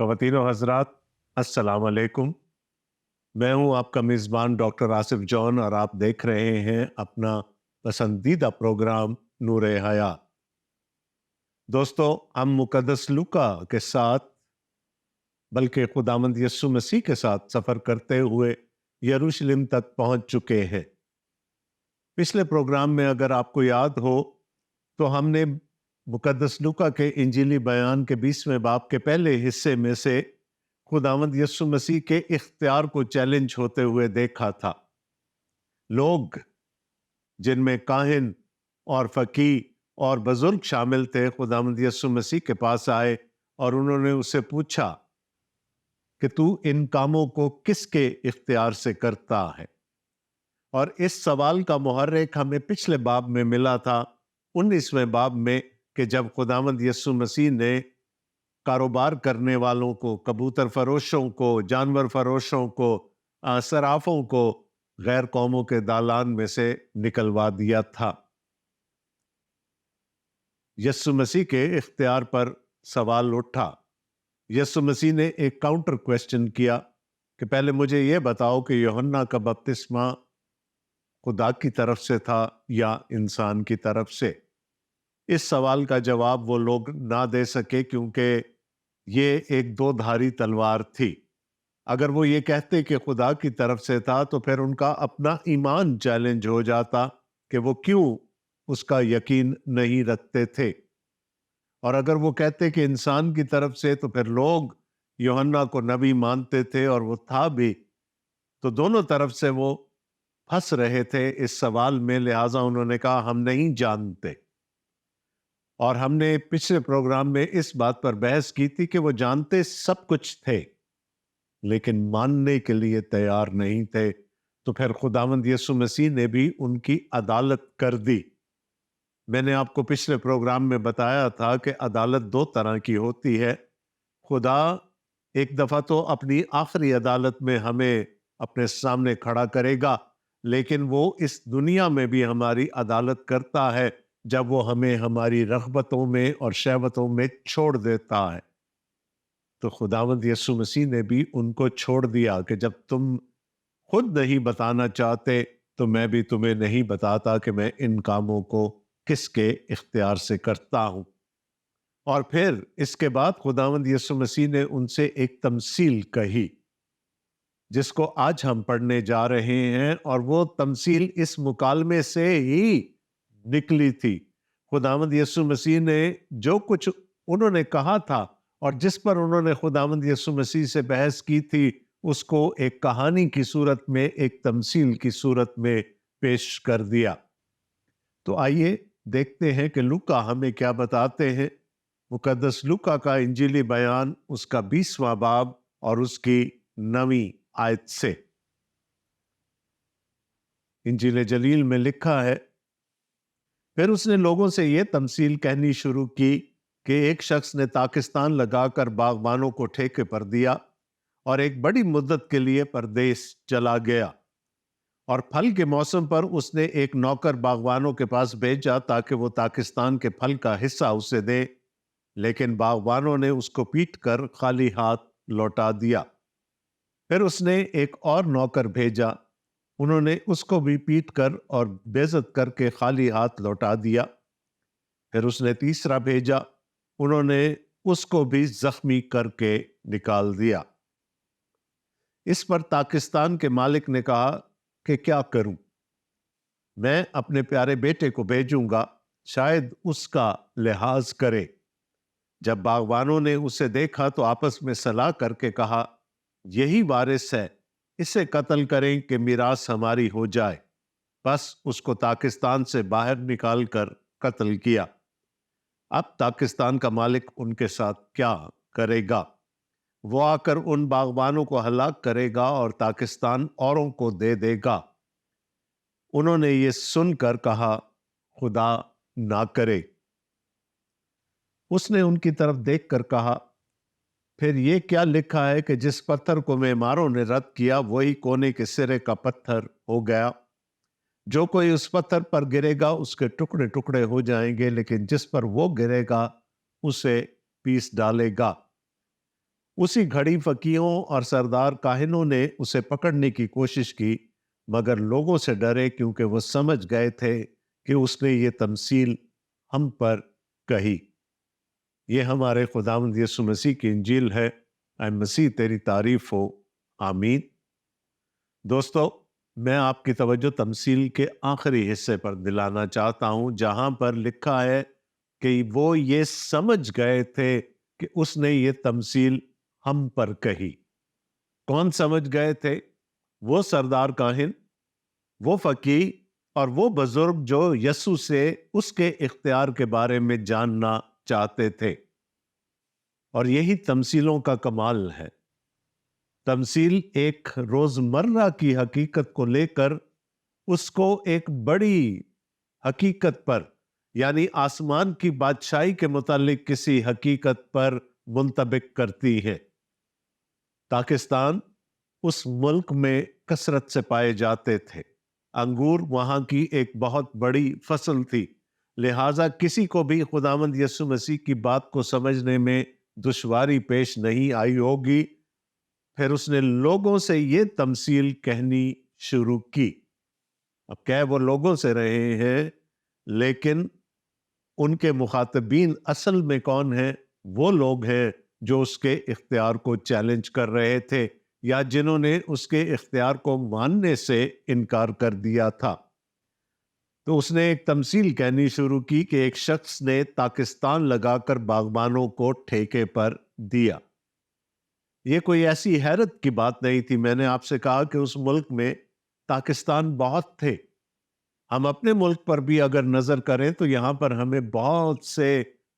ख़वातीन और हज़रात, अस्सलाम वालेकुम। मैं हूं आपका मेज़बान डॉक्टर आसिफ जॉन और आप देख रहे हैं अपना पसंदीदा प्रोग्राम नूर हयात। दोस्तों, हम मुक़द्दस लूका के साथ बल्कि खुदावंद यीशु मसीह के साथ सफ़र करते हुए यरूशलेम तक पहुंच चुके हैं। पिछले प्रोग्राम में अगर आपको याद हो तो हमने मुक़द्दस लूका के इंजीली बयान के 20वें बाब के पहले हिस्से में से खुदावंद यीशु मसीह के इख्तियार को चैलेंज होते हुए देखा था। लोग जिनमें काहिन और फकीह और बुजुर्ग शामिल थे खुदावंद यीशु मसीह के पास आए और उन्होंने उससे पूछा कि तू इन कामों को किसके इख्तियार से करता है। और इस सवाल का मुहर्रिक हमें पिछले बाब में मिला था, 19वें बाब में, कि जब खुदावंद यीशु मसीह ने कारोबार करने वालों को, कबूतर फरोशों को, जानवर फरोशों को, सराफों को गैर कौमों के दालान में से निकलवा दिया था। यीशु मसीह के इख्तियार पर सवाल उठा। यीशु मसीह ने एक काउंटर क्वेश्चन किया कि पहले मुझे यह बताओ कि यूहन्ना का बपतिस्मा खुदा की तरफ से था या इंसान की तरफ से। इस सवाल का जवाब वो लोग ना दे सके क्योंकि ये एक दो धारी तलवार थी। अगर वो ये कहते कि खुदा की तरफ से था तो फिर उनका अपना ईमान चैलेंज हो जाता कि वो क्यों उसका यकीन नहीं रखते थे। और अगर वो कहते कि इंसान की तरफ से तो फिर लोग यूहन्ना को नबी मानते थे और वो था भी। तो दोनों तरफ से वो फंस रहे थे इस सवाल में, लिहाजा उन्होंने कहा हम नहीं जानते। और हमने पिछले प्रोग्राम में इस बात पर बहस की थी कि वो जानते सब कुछ थे लेकिन मानने के लिए तैयार नहीं थे। तो फिर खुदावंद यीशु मसीह ने भी उनकी अदालत कर दी। मैंने आपको पिछले प्रोग्राम में बताया था कि अदालत दो तरह की होती है। खुदा एक दफा तो अपनी आखिरी अदालत में हमें अपने सामने खड़ा करेगा, लेकिन वो इस दुनिया में भी हमारी अदालत करता है जब वो हमें हमारी रग़बतों में और शहवतों में छोड़ देता है। तो खुदावंद यीशु मसीह ने भी उनको छोड़ दिया कि जब तुम खुद नहीं बताना चाहते तो मैं भी तुम्हें नहीं बताता कि मैं इन कामों को किसके इख्तियार से करता हूं। और फिर इसके बाद खुदावंद यीशु मसीह ने उनसे एक तमसील कही जिसको आज हम पढ़ने जा रहे हैं, और वो तमसील इस मुकालमे से ही निकली थी। खुदावंद यीशु मसीह ने जो कुछ उन्होंने कहा था और जिस पर उन्होंने खुदावंद यीशु मसीह से बहस की थी उसको एक कहानी की सूरत में, एक तमसील की सूरत में पेश कर दिया। तो आइए देखते हैं कि लूका हमें क्या बताते हैं। मुकद्दस लूका का इंजीली बयान उसका 20वां बाब और उसकी 9वीं आयत से। इंजील जलील में लिखा है, फिर उसने लोगों से यह तमसील कहनी शुरू की कि एक शख्स ने ताकिस्तान लगाकर बागबानों को ठेके पर दिया और एक बड़ी मुद्दत के लिए परदेश चला गया। और फल के मौसम पर उसने एक नौकर बागबानों के पास भेजा ताकि वो ताकिस्तान के फल का हिस्सा उसे दे, लेकिन बागबानों ने उसको पीट कर खाली हाथ लौटा दिया। फिर उसने एक और नौकर भेजा, उन्होंने उसको भी पीट कर और बेइज्जत करके खाली हाथ लौटा दिया। फिर उसने तीसरा भेजा, उन्होंने उसको भी जख्मी करके निकाल दिया। इस पर ताकिस्तान के मालिक ने कहा कि क्या करूं, मैं अपने प्यारे बेटे को भेजूंगा, शायद उसका लिहाज करे। जब बागबानों ने उसे देखा तो आपस में सलाह करके कहा, यही वारिस है, इसे कत्ल करें कि मीरास हमारी हो जाए। बस उसको ताकिस्तान से बाहर निकाल कर कत्ल किया। अब ताकिस्तान का मालिक उनके साथ क्या करेगा? वो आकर उन बागबानों को हलाक करेगा और ताकिस्तान औरों को दे देगा। उन्होंने ये सुनकर कहा, खुदा ना करे। उसने उनकी तरफ देखकर कहा, फिर ये क्या लिखा है कि जिस पत्थर को मेमारों ने रद्द किया वही कोने के सिरे का पत्थर हो गया। जो कोई उस पत्थर पर गिरेगा उसके टुकड़े टुकड़े हो जाएंगे, लेकिन जिस पर वो गिरेगा उसे पीस डालेगा। उसी घड़ी फकीहों और सरदार काहिनों ने उसे पकड़ने की कोशिश की, मगर लोगों से डरे, क्योंकि वो समझ गए थे कि उसने ये तमसील हम पर कही। ये हमारे खुदावंद यीशु मसीह की इंजील है। ऐ मसीह तेरी तारीफ हो, आमीन। दोस्तों, मैं आपकी तवज्जो तमसील के आखिरी हिस्से पर दिलाना चाहता हूं, जहां पर लिखा है कि वो ये समझ गए थे कि उसने ये तमसील हम पर कही। कौन समझ गए थे? वो सरदार काहिन, वो फकीह और वो बुजुर्ग जो यीशु से उसके इख्तियार के बारे में जानना चाहते थे। और यही तमसीलों का कमाल है। तमसील एक रोजमर्रा की हकीकत को लेकर उसको एक बड़ी हकीकत पर, यानी आसमान की बादशाही के मुतालिक किसी हकीकत पर मुंतबिक करती है। पाकिस्तान उस मुल्क में कसरत से पाए जाते थे। अंगूर वहां की एक बहुत बड़ी फसल थी, लिहाजा किसी को भी खुदावंद यीशु मसीह की बात को समझने में दुश्वारी पेश नहीं आई होगी। फिर उसने लोगों से ये तमसील कहनी शुरू की। अब कह वो लोगों से रहे हैं, लेकिन उनके मुखातबीन असल में कौन है? वो लोग हैं जो उसके इख्तियार को चैलेंज कर रहे थे, या जिन्होंने उसके इख्तियार को मानने से इनकार कर दिया था। तो उसने एक तमसील कहनी शुरू की कि एक शख्स ने पाकिस्तान लगाकर बागबानों को ठेके पर दिया। ये कोई ऐसी हैरत की बात नहीं थी। मैंने आपसे कहा कि उस मुल्क में पाकिस्तान बहुत थे। हम अपने मुल्क पर भी अगर नजर करें तो यहाँ पर हमें बहुत से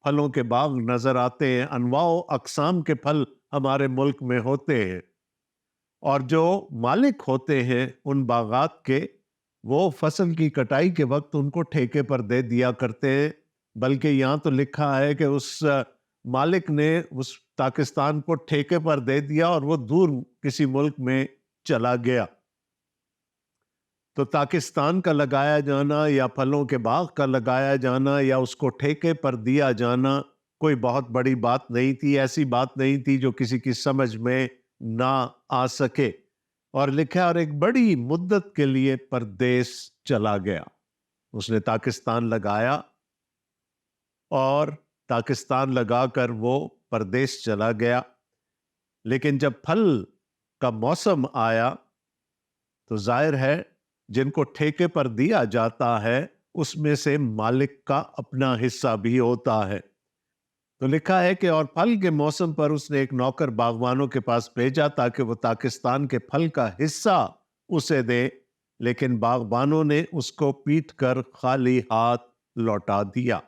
फलों के बाग नजर आते हैं। अनवाओ अकसाम के फल हमारे मुल्क में होते हैं, और जो मालिक होते हैं उन बागात के, वो फसल की कटाई के वक्त उनको ठेके पर दे दिया करते हैं। बल्कि यहाँ तो लिखा है कि उस मालिक ने उस पाकिस्तान को ठेके पर दे दिया और वो दूर किसी मुल्क में चला गया। तो पाकिस्तान का लगाया जाना या फलों के बाग का लगाया जाना या उसको ठेके पर दिया जाना कोई बहुत बड़ी बात नहीं थी। ऐसी बात नहीं थी जो किसी की समझ में ना आ सके। और लिखा, और एक बड़ी मुद्दत के लिए परदेश चला गया। उसने पाकिस्तान लगाया और पाकिस्तान लगाकर वो परदेश चला गया। लेकिन जब फल का मौसम आया तो जाहिर है जिनको ठेके पर दिया जाता है उसमें से मालिक का अपना हिस्सा भी होता है। तो लिखा है कि और फल के मौसम पर उसने एक नौकर बागवानों के पास भेजा ताकि वो पाकिस्तान के फल का हिस्सा उसे दे, लेकिन बागबानों ने उसको पीट कर खाली हाथ लौटा दिया।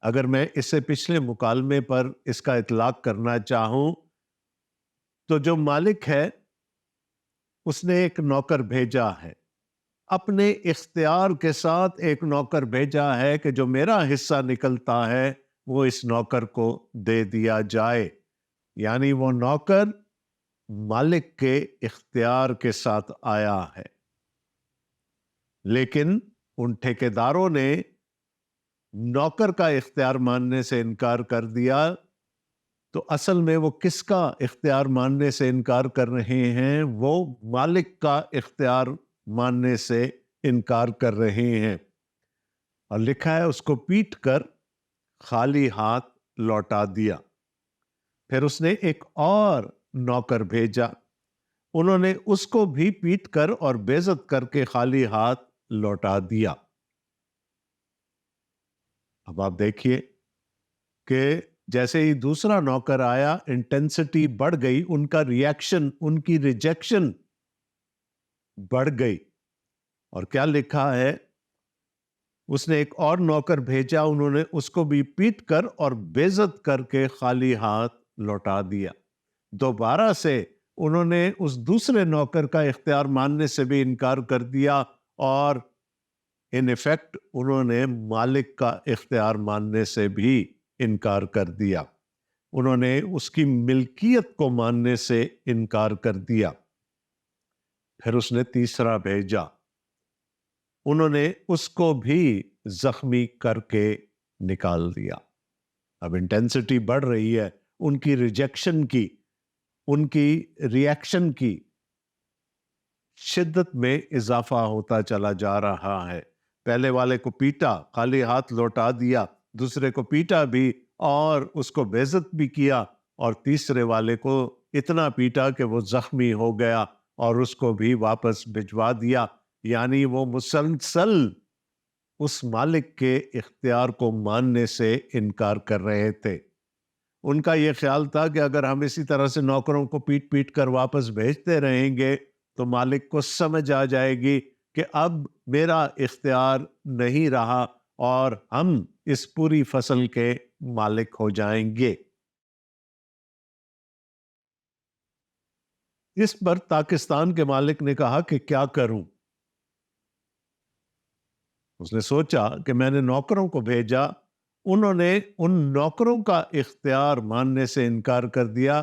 अगर मैं इससे पिछले मुकालमे पर इसका इतलाक करना चाहूं तो जो मालिक है उसने एक नौकर भेजा है, अपने इख्तियार के साथ एक नौकर भेजा है कि जो मेरा हिस्सा निकलता है वो इस नौकर को दे दिया जाए। यानी वो नौकर मालिक के इख्तियार के साथ आया है। लेकिन उन ठेकेदारों ने नौकर का इख्तियार मानने से इनकार कर दिया। तो असल में वो किसका इख्तियार मानने से इनकार कर रहे हैं? वो मालिक का इख्तियार मानने से इनकार कर रहे हैं। और लिखा है उसको पीट कर खाली हाथ लौटा दिया। फिर उसने एक और नौकर भेजा, उन्होंने उसको भी पीट कर और बेइज्जत करके खाली हाथ लौटा दिया। अब आप देखिए कि जैसे ही दूसरा नौकर आया इंटेंसिटी बढ़ गई, उनका रिएक्शन, उनकी रिजेक्शन बढ़ गई। और क्या लिखा है, उसने एक और नौकर भेजा, उन्होंने उसको भी पीट कर और बेइज्जत करके खाली हाथ लौटा दिया। दोबारा से उन्होंने उस दूसरे नौकर का इख्तियार मानने से भी इनकार कर दिया और इन इफेक्ट उन्होंने मालिक का इख्तियार मानने से भी इनकार कर दिया। उन्होंने उसकी मिल्कियत को मानने से इनकार कर दिया। फिर उसने तीसरा भेजा, उन्होंने उसको भी जख्मी करके निकाल दिया। अब इंटेंसिटी बढ़ रही है उनकी रिजेक्शन की, उनकी रिएक्शन की शिद्दत में इजाफा होता चला जा रहा है। पहले वाले को पीटा, खाली हाथ लौटा दिया, दूसरे को पीटा भी और उसको बेइज्जत भी किया, और तीसरे वाले को इतना पीटा कि वो जख्मी हो गया और उसको भी वापस भिजवा दिया। यानी वो मुसलसल उस मालिक के इख्तियार को मानने से इनकार कर रहे थे। उनका ये ख्याल था कि अगर हम इसी तरह से नौकरों को पीट पीट कर वापस भेजते रहेंगे तो मालिक को समझ आ जाएगी कि अब मेरा इख्तियार नहीं रहा और हम इस पूरी फसल के मालिक हो जाएंगे। इस पर पाकिस्तान के मालिक ने कहा कि क्या करूं। उसने सोचा कि मैंने नौकरों को भेजा, उन्होंने उन नौकरों का इख्तियार मानने से इनकार कर दिया,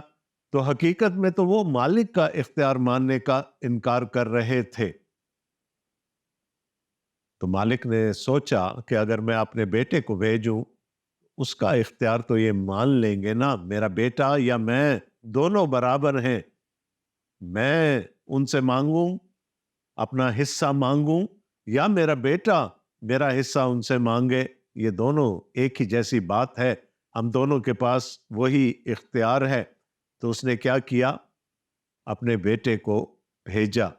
तो हकीकत में तो वो मालिक का इख्तियार मानने का इनकार कर रहे थे। तो मालिक ने सोचा कि अगर मैं अपने बेटे को भेजूं, उसका इख्तियार तो ये मान लेंगे ना, मेरा बेटा या मैं दोनों बराबर हैं। मैं उनसे मांगूं, अपना हिस्सा मांगूं, या मेरा बेटा मेरा हिस्सा उनसे मांगे, ये दोनों एक ही जैसी बात है, हम दोनों के पास वही इख्तियार है। तो उसने क्या किया, अपने बेटे को भेजा।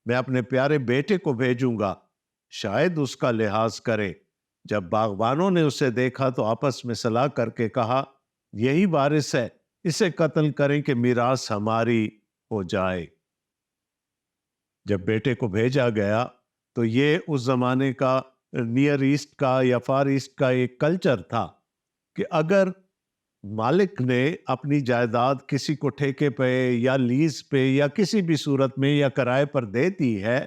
मैं अपने प्यारे बेटे को भेजूंगा, शायद उसका लिहाज करे। जब बागबानों ने उसे देखा तो आपस में सलाह करके कहा, यही वारिस है, इसे कत्ल करें कि मीरास हमारी हो जाए। जब बेटे को भेजा गया तो ये उस जमाने का नियर ईस्ट का या फार ईस्ट का एक कल्चर था कि अगर मालिक ने अपनी जायदाद किसी को ठेके पे या लीज पे या किसी भी सूरत में या किराए पर दे दी है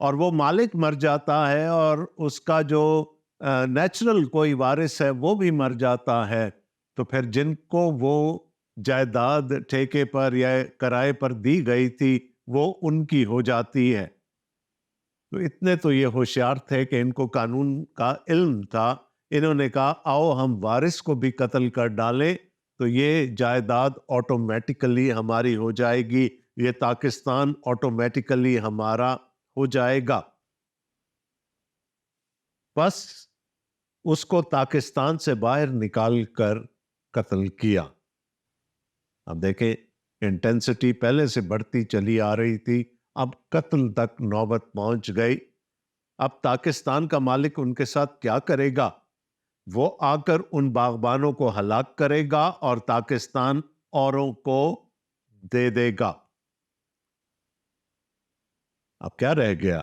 और वो मालिक मर जाता है और उसका जो नेचुरल कोई वारिस है वो भी मर जाता है, तो फिर जिनको वो जायदाद ठेके पर या किराए पर दी गई थी वो उनकी हो जाती है। तो इतने तो ये होशियार थे कि इनको कानून का इल्म था। इन्होंने कहा आओ हम वारिस को भी कत्ल कर डालें तो ये जायदाद ऑटोमेटिकली हमारी हो जाएगी, ये पाकिस्तान ऑटोमेटिकली हमारा हो जाएगा। बस उसको पाकिस्तान से बाहर निकाल कर कत्ल किया। अब देखें इंटेंसिटी पहले से बढ़ती चली आ रही थी, अब कत्ल तक नौबत पहुंच गई। अब पाकिस्तान का मालिक उनके साथ क्या करेगा, वो आकर उन बागबानों को हलाक करेगा और पाकिस्तान औरों को दे देगा। अब क्या रह गया,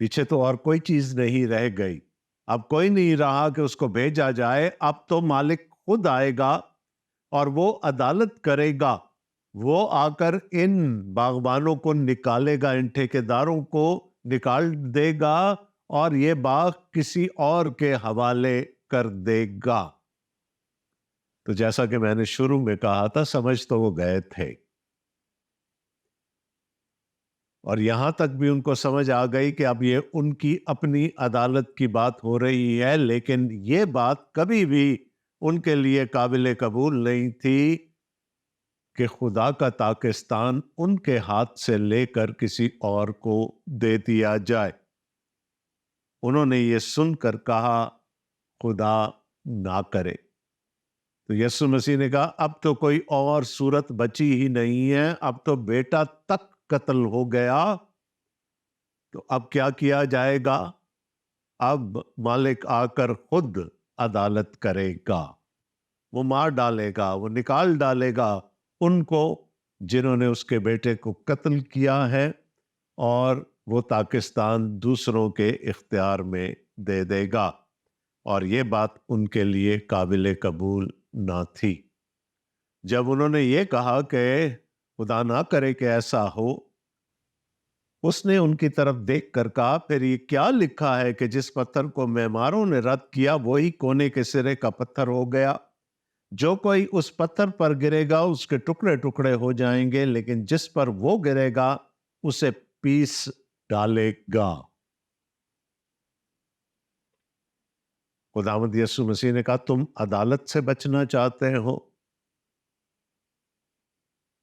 पीछे तो और कोई चीज नहीं रह गई। अब कोई नहीं रहा कि उसको भेजा जाए, अब तो मालिक खुद आएगा और वो अदालत करेगा। वो आकर इन बागबानों को निकालेगा, इन ठेकेदारों को निकाल देगा और ये बाग किसी और के हवाले कर देगा। तो जैसा कि मैंने शुरू में कहा था, समझ तो वो गए थे और यहां तक भी उनको समझ आ गई कि अब ये उनकी अपनी अदालत की बात हो रही है, लेकिन ये बात कभी भी उनके लिए काबिल कबूल नहीं थी कि खुदा का पाकिस्तान उनके हाथ से लेकर किसी और को दे दिया जाए। उन्होंने ये सुनकर कहा खुदा ना करे। तो यीशु मसीह ने कहा अब तो कोई और सूरत बची ही नहीं है, अब तो बेटा तक कत्ल हो गया, तो अब क्या किया जाएगा। अब मालिक आकर खुद अदालत करेगा, वो मार डालेगा, वो निकाल डालेगा उनको जिन्होंने उसके बेटे को कत्ल किया है, और वो पाकिस्तान दूसरों के इख्तियार में दे देगा। और ये बात उनके लिए काबिल कबूल ना थी। जब उन्होंने ये कहा कि खुदा ना करे कि ऐसा हो, उसने उनकी तरफ देख कर कहा फिर ये क्या लिखा है कि जिस पत्थर को मेमारों ने रद्द किया वही कोने के सिरे का पत्थर हो गया। जो कोई उस पत्थर पर गिरेगा उसके टुकड़े टुकड़े हो जाएंगे, लेकिन जिस पर वो गिरेगा उसे पीस डालेगा। खुदावंद यीशु मसीह ने कहा तुम अदालत से बचना चाहते हो,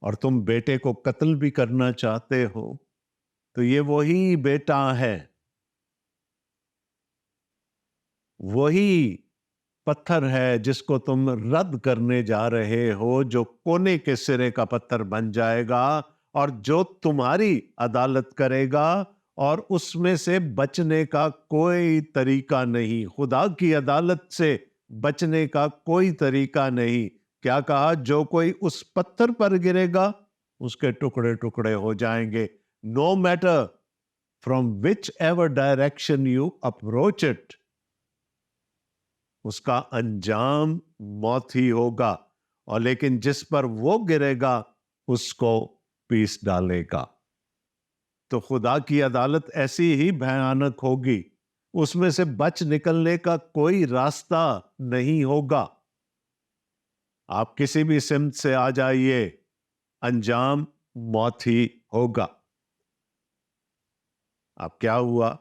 اور تم بیٹے کو قتل بھی کرنا چاہتے ہو، تو یہ وہی بیٹا ہے، وہی پتھر ہے جس کو تم رد کرنے جا رہے ہو، جو کونے کے سرے کا پتھر بن جائے گا اور جو تمہاری عدالت کرے گا، اور اس میں سے بچنے کا کوئی طریقہ نہیں، خدا کی عدالت سے بچنے کا کوئی طریقہ نہیں۔ کیا کہا؟ جو کوئی اس پتھر پر گرے گا اس کے ٹکڑے ٹکڑے ہو جائیں گے۔ No matter from whichever direction you approach it, اس کا انجام موت ہی ہوگا، اور لیکن جس پر وہ گرے گا اس کو پیس ڈالے گا۔ تو خدا کی عدالت ایسی ہی بھیانک ہوگی، اس میں سے بچ نکلنے کا کوئی راستہ نہیں ہوگا۔ آپ کسی بھی سمت سے آ جائیے، انجام موت ہی ہوگا۔ اب کیا ہوا؟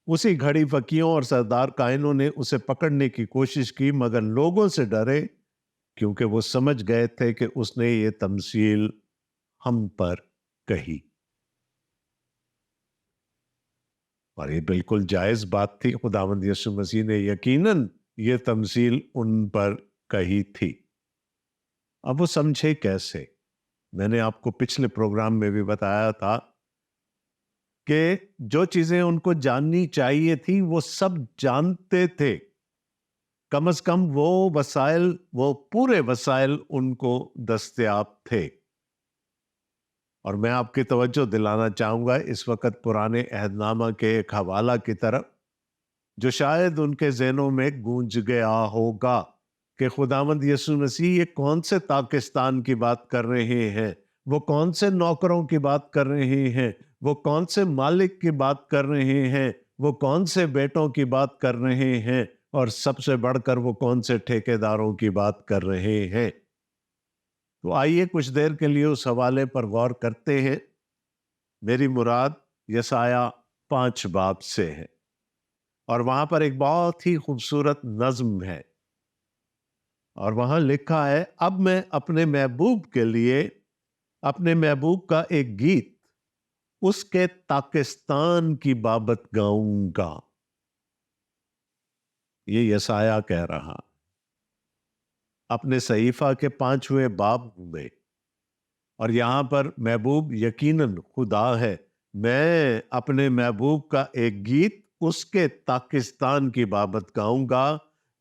اسی گھڑی فقیوں اور سردار کاہنوں نے اسے پکڑنے کی کوشش کی، مگر لوگوں سے ڈرے، کیونکہ وہ سمجھ گئے تھے کہ اس نے یہ تمثیل ہم پر کہی۔ اور یہ بالکل جائز بات تھی، خداوند یسوع مسیح نے یقیناً یہ تمثیل ان پر کہی تھی۔ اب وہ سمجھے کیسے؟ میں نے آپ کو پچھلے پروگرام میں بھی بتایا تھا کہ جو چیزیں ان کو جاننی چاہیے تھی وہ سب جانتے تھے، کم از کم وہ وسائل، وہ پورے وسائل ان کو دستیاب تھے۔ اور میں آپ کی توجہ دلانا چاہوں گا اس وقت پرانے عہد نامہ کے ایک حوالہ کی طرف، جو شاید ان کے ذہنوں میں گونج گیا ہوگا کہ خداوند یسوع مسیح یہ کون سے پاکستان کی بات کر رہے ہیں، وہ کون سے نوکروں کی بات کر رہے ہیں، وہ کون سے مالک کی بات کر رہے ہیں، وہ کون سے بیٹوں کی بات کر رہے ہیں، اور سب سے بڑھ کر وہ کون سے ٹھیکیداروں کی بات کر رہے ہیں۔ تو آئیے کچھ دیر کے لیے اس حوالے پر غور کرتے ہیں۔ میری مراد یسایہ 5 باب سے ہے، اور وہاں پر ایک بہت ہی خوبصورت نظم ہے، اور وہاں لکھا ہے، اب میں اپنے محبوب کے لیے، اپنے محبوب کا ایک گیت اس کے پاکستان کی بابت گاؤں گا۔ یہ یسایہ کہہ رہا اپنے صحیفہ کے 5ویں باب میں، اور یہاں پر محبوب یقیناً خدا ہے۔ میں اپنے محبوب کا ایک گیت اس کے پاکستان کی بابت گاؤں گا۔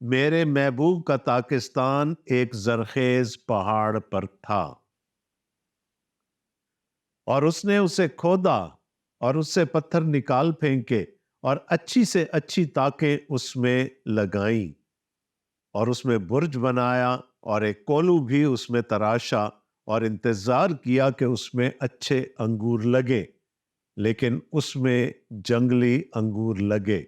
میرے محبوب کا پاکستان ایک زرخیز پہاڑ پر تھا، اور اس نے اسے کھودا اور اس سے پتھر نکال پھینکے، اور اچھی سے اچھی تاکیں اس میں لگائیں، اور اس میں برج بنایا، اور ایک کولو بھی اس میں تراشا، اور انتظار کیا کہ اس میں اچھے انگور لگے، لیکن اس میں جنگلی انگور لگے۔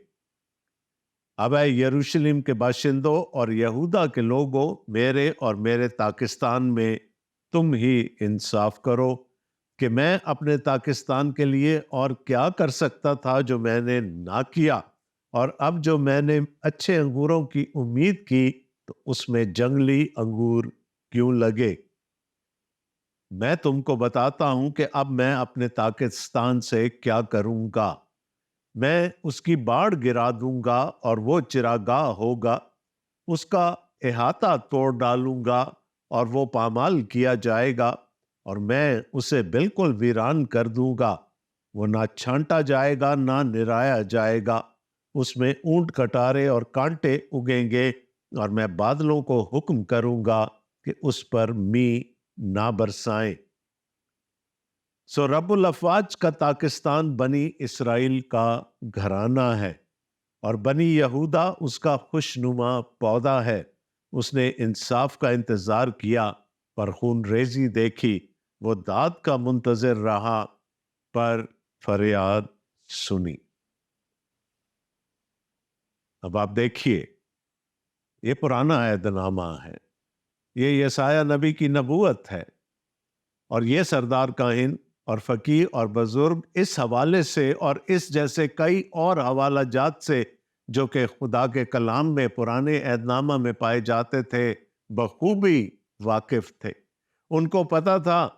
اب اے یروشلم کے باشندوں اور یہودا کے لوگوں، میرے اور میرے پاکستان میں تم ہی انصاف کرو کہ میں اپنے پاکستان کے لیے اور کیا کر سکتا تھا جو میں نے نہ کیا، اور اب جو میں نے اچھے انگوروں کی امید کی تو اس میں جنگلی انگور کیوں لگے؟ میں تم کو بتاتا ہوں کہ اب میں اپنے پاکستان سے کیا کروں گا۔ میں اس کی باڑ گرا دوں گا اور وہ چراگاہ ہوگا، اس کا احاطہ توڑ ڈالوں گا اور وہ پامال کیا جائے گا، اور میں اسے بالکل ویران کر دوں گا۔ وہ نہ چھانٹا جائے گا نہ نرایا جائے گا، اس میں اونٹ کٹارے اور کانٹے اگیں گے، اور میں بادلوں کو حکم کروں گا کہ اس پر می نہ برسائیں۔ سو رب الافواج کا پاکستان بنی اسرائیل کا گھرانہ ہے، اور بنی یہودا اس کا خوشنما پودا ہے۔ اس نے انصاف کا انتظار کیا پر خون ریزی دیکھی، وہ داد کا منتظر رہا پر فریاد سنی۔ اب آپ دیکھیے، یہ پرانا عہد نامہ ہے، یہ یسایہ نبی کی نبوت ہے، اور یہ سردار کاہن اور فقیہ اور بزرگ اس حوالے سے اور اس جیسے کئی اور حوالہ جات سے جو کہ خدا کے کلام میں پرانے عہد نامہ میں پائے جاتے تھے، بخوبی واقف تھے۔ ان کو پتا تھا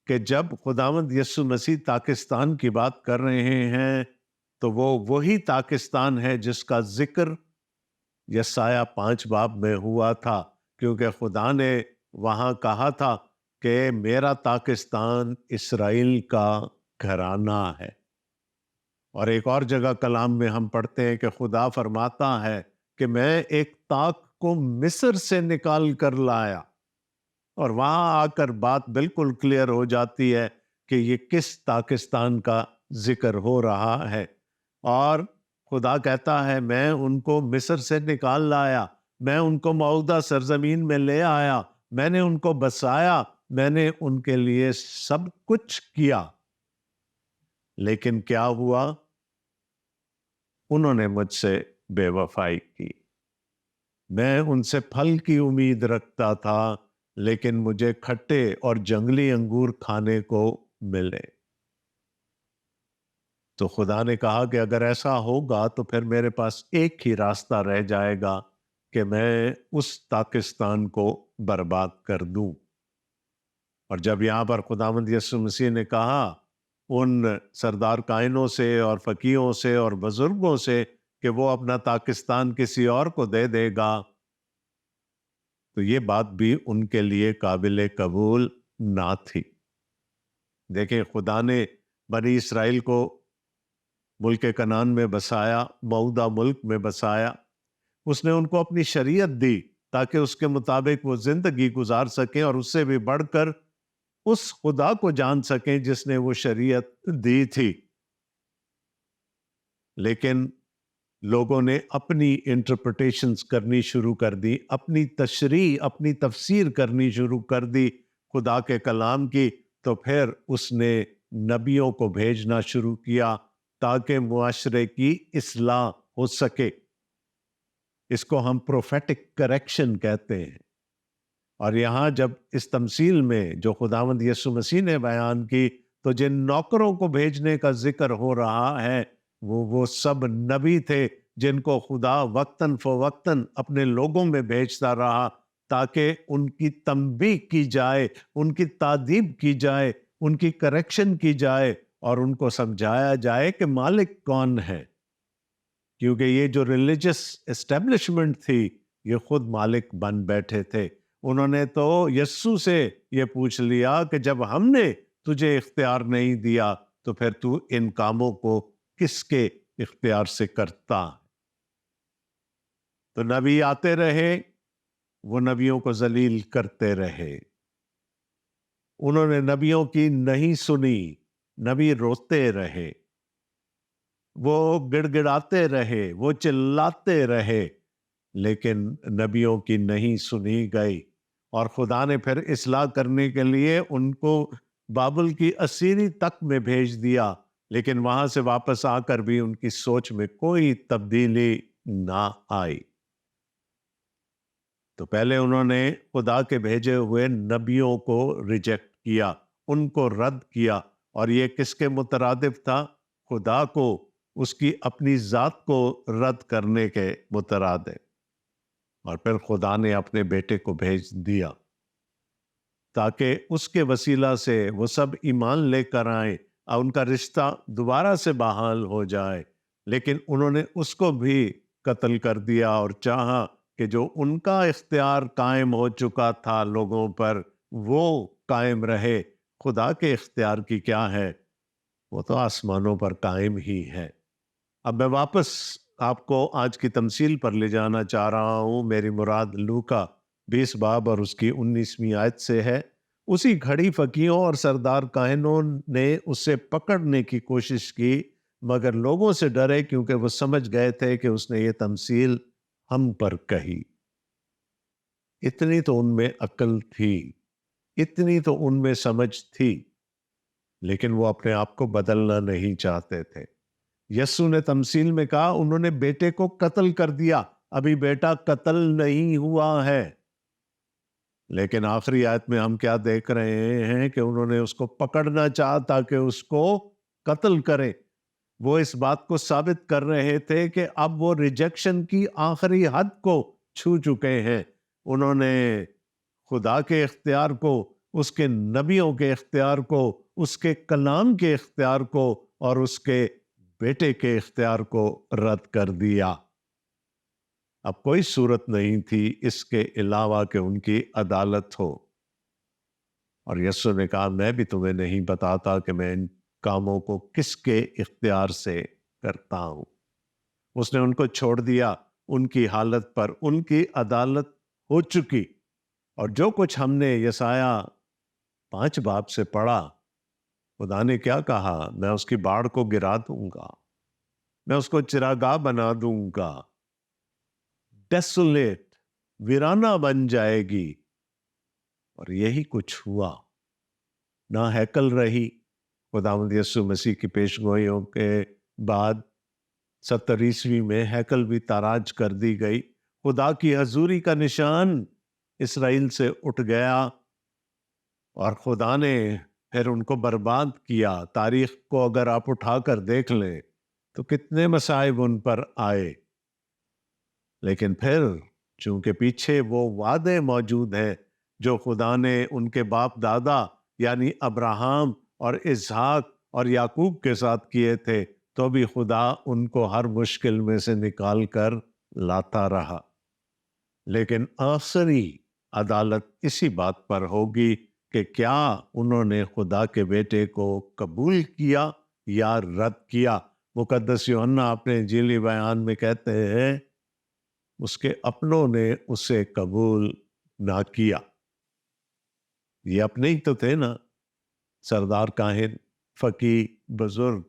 کہ جب خداوند یسوع مسیح پاکستان کی بات کر رہے ہیں تو وہ وہی پاکستان ہے جس کا ذکر یسایہ 5 باب میں ہوا تھا، کیونکہ خدا نے وہاں کہا تھا کہ میرا پاکستان اسرائیل کا گھرانہ ہے۔ اور ایک اور جگہ کلام میں ہم پڑھتے ہیں کہ خدا فرماتا ہے کہ میں ایک طاق کو مصر سے نکال کر لایا، اور وہاں آ کر بات بالکل کلیئر ہو جاتی ہے کہ یہ کس پاکستان کا ذکر ہو رہا ہے۔ اور خدا کہتا ہے میں ان کو مصر سے نکال لایا، میں ان کو موعودہ سرزمین میں لے آیا، میں نے ان کو بسایا، میں نے ان کے لیے سب کچھ کیا، لیکن کیا ہوا؟ انہوں نے مجھ سے بے وفائی کی۔ میں ان سے پھل کی امید رکھتا تھا، لیکن مجھے کھٹے اور جنگلی انگور کھانے کو ملے۔ تو خدا نے کہا کہ اگر ایسا ہوگا تو پھر میرے پاس ایک ہی راستہ رہ جائے گا کہ میں اس پاکستان کو برباد کر دوں۔ اور جب یہاں پر خداوند یسوع مسیح نے کہا ان سردار کائنوں سے اور فقیہوں سے اور بزرگوں سے کہ وہ اپنا پاکستان کسی اور کو دے دے گا، تو یہ بات بھی ان کے لیے قابل قبول نہ تھی۔ دیکھیں، خدا نے بنی اسرائیل کو ملک کنعان میں بسایا، موعودہ ملک میں بسایا۔ اس نے ان کو اپنی شریعت دی تاکہ اس کے مطابق وہ زندگی گزار سکیں اور اس سے بھی بڑھ کر اس خدا کو جان سکیں جس نے وہ شریعت دی تھی۔ لیکن لوگوں نے اپنی انٹرپریٹیشنز کرنی شروع کر دی، اپنی تشریح، اپنی تفسیر کرنی شروع کر دی خدا کے کلام کی۔ تو پھر اس نے نبیوں کو بھیجنا شروع کیا تاکہ معاشرے کی اصلاح ہو سکے۔ اس کو ہم پروفیٹک کریکشن کہتے ہیں۔ اور یہاں جب اس تمثیل میں جو خداوند یسوع مسیح نے بیان کی تو جن نوکروں کو بھیجنے کا ذکر ہو رہا ہے وہ سب نبی تھے جن کو خدا وقتاً فوقتاً اپنے لوگوں میں بھیجتا رہا تاکہ ان کی تنبیہ کی جائے، ان کی تادیب کی جائے، ان کی کریکشن کی جائے اور ان کو سمجھایا جائے کہ مالک کون ہے۔ کیونکہ یہ جو ریلیجس اسٹیبلشمنٹ تھی یہ خود مالک بن بیٹھے تھے۔ انہوں نے تو یسوع سے یہ پوچھ لیا کہ جب ہم نے تجھے اختیار نہیں دیا تو پھر تو ان کاموں کو کس کے اختیار سے کرتا؟ تو نبی آتے رہے، وہ نبیوں کو ذلیل کرتے رہے۔ انہوں نے نبیوں کی نہیں سنی، نبی روتے رہے، وہ گڑ گڑاتے رہے، وہ چلاتے رہے، لیکن نبیوں کی نہیں سنی گئی۔ اور خدا نے پھر اصلاح کرنے کے لیے ان کو بابل کی اسیری تک میں بھیج دیا، لیکن وہاں سے واپس آ کر بھی ان کی سوچ میں کوئی تبدیلی نہ آئی۔ تو پہلے انہوں نے خدا کے بھیجے ہوئے نبیوں کو ریجیکٹ کیا، ان کو رد کیا، اور یہ کس کے مترادف تھا؟ خدا کو، اس کی اپنی ذات کو رد کرنے کے مترادف۔ اور پھر خدا نے اپنے بیٹے کو بھیج دیا تاکہ اس کے وسیلہ سے وہ سب ایمان لے کر آئیں اور ان کا رشتہ دوبارہ سے بحال ہو جائے۔ لیکن انہوں نے اس کو بھی قتل کر دیا اور چاہا کہ جو ان کا اختیار قائم ہو چکا تھا لوگوں پر وہ قائم رہے۔ خدا کے اختیار کی کیا ہے؟ وہ تو آسمانوں پر قائم ہی ہے۔ اب میں واپس آپ کو آج کی تمثیل پر لے جانا چاہ رہا ہوں۔ میری مراد لوکا 20 باب اور اس کی 19ویں آیت سے ہے۔ اسی گھڑی فقیہوں اور سردار کاہنوں نے اسے پکڑنے کی کوشش کی، مگر لوگوں سے ڈرے کیونکہ وہ سمجھ گئے تھے کہ اس نے یہ تمثیل ہم پر کہی۔ اتنی تو ان میں عقل تھی، اتنی تو ان میں سمجھ تھی، لیکن وہ اپنے آپ کو بدلنا نہیں چاہتے تھے۔ یسوع نے تمثیل میں کہا انہوں نے بیٹے کو قتل کر دیا، ابھی بیٹا قتل نہیں ہوا ہے۔ لیکن آخری آیت میں ہم کیا دیکھ رہے ہیں کہ انہوں نے اس کو پکڑنا چاہا تاکہ اس کو قتل کرے۔ وہ اس بات کو ثابت کر رہے تھے کہ اب وہ ریجیکشن کی آخری حد کو چھو چکے ہیں۔ انہوں نے خدا کے اختیار کو اس کے نبیوں کے اختیار کو، اس کے کلام کے اختیار کو اور اس کے بیٹے کے اختیار کو رد کر دیا۔ اب کوئی صورت نہیں تھی اس کے علاوہ کہ ان کی عدالت ہو۔ اور یسوع نے کہا میں بھی تمہیں نہیں بتاتا کہ میں ان کاموں کو کس کے اختیار سے کرتا ہوں۔ اس نے ان کو چھوڑ دیا ان کی حالت پر، ان کی عدالت ہو چکی۔ اور جو کچھ ہم نے یسایہ 5 باب سے پڑھا، خدا نے کیا کہا؟ میں اس کی باڑ کو گرا دوں گا، میں اس کو چراگاہ بنا دوں گا، ڈیسولیٹ، ویرانہ بن جائے گی۔ اور یہی کچھ ہوا۔ نہ ہیکل رہی، خداوند یسوع مسیح کی پیشگوئیوں کے بعد 70 عیسوی میں ہیکل بھی تاراج کر دی گئی۔ خدا کی حضوری کا نشان اسرائیل سے اٹھ گیا اور خدا نے پھر ان کو برباد کیا۔ تاریخ کو اگر آپ اٹھا کر دیکھ لیں تو کتنے مصائب ان پر آئے، لیکن پھر چونکہ پیچھے وہ وعدے موجود ہیں جو خدا نے ان کے باپ دادا یعنی ابراہم اور اسحاق اور یعقوب کے ساتھ کیے تھے، تو بھی خدا ان کو ہر مشکل میں سے نکال کر لاتا رہا۔ لیکن آخری عدالت اسی بات پر ہوگی کہ کیا انہوں نے خدا کے بیٹے کو قبول کیا یا رد کیا۔ مقدس یوحنا اپنے انجیلی بیان میں کہتے ہیں اس کے اپنوں نے اسے قبول نہ کیا۔ یہ اپنے ہی تو تھے نا، سردار کاہن، فقی، بزرگ،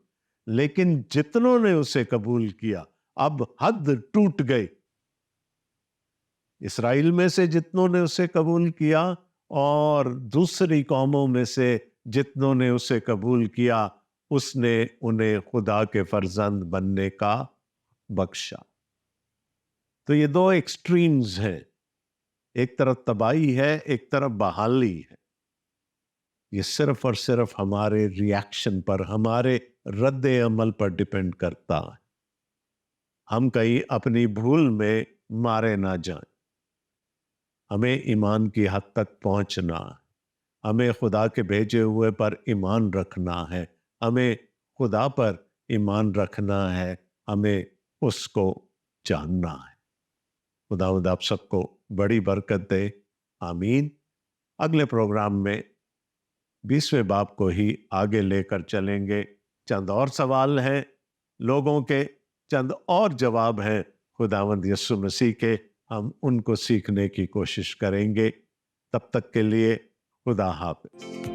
لیکن جتنوں نے اسے قبول کیا اب حد ٹوٹ گئی۔ اسرائیل میں سے جتنوں نے اسے قبول کیا اور دوسری قوموں میں سے جتنوں نے اسے قبول کیا، اس نے انہیں خدا کے فرزند بننے کا بخشا۔ تو یہ دو ایکسٹریمز ہیں، ایک طرف تباہی ہے، ایک طرف بحالی ہے۔ یہ صرف اور صرف ہمارے ریاکشن پر، ہمارے رد عمل پر ڈیپینڈ کرتا ہے۔ ہم کہیں اپنی بھول میں مارے نہ جائیں۔ ہمیں ایمان کی حد تک پہنچنا ہے، ہمیں خدا کے بھیجے ہوئے پر ایمان رکھنا ہے، ہمیں خدا پر ایمان رکھنا ہے، ہمیں اس کو جاننا ہے۔ خداوند آپ سب کو بڑی برکت دے، آمین۔ اگلے پروگرام میں 20ویں باب کو ہی آگے لے کر چلیں گے۔ چند اور سوال ہیں لوگوں کے، چند اور جواب ہیں خداوند یسوع مسیح کے، ہم ان کو سیکھنے کی کوشش کریں گے۔ تب تک کے لیے خدا حافظ۔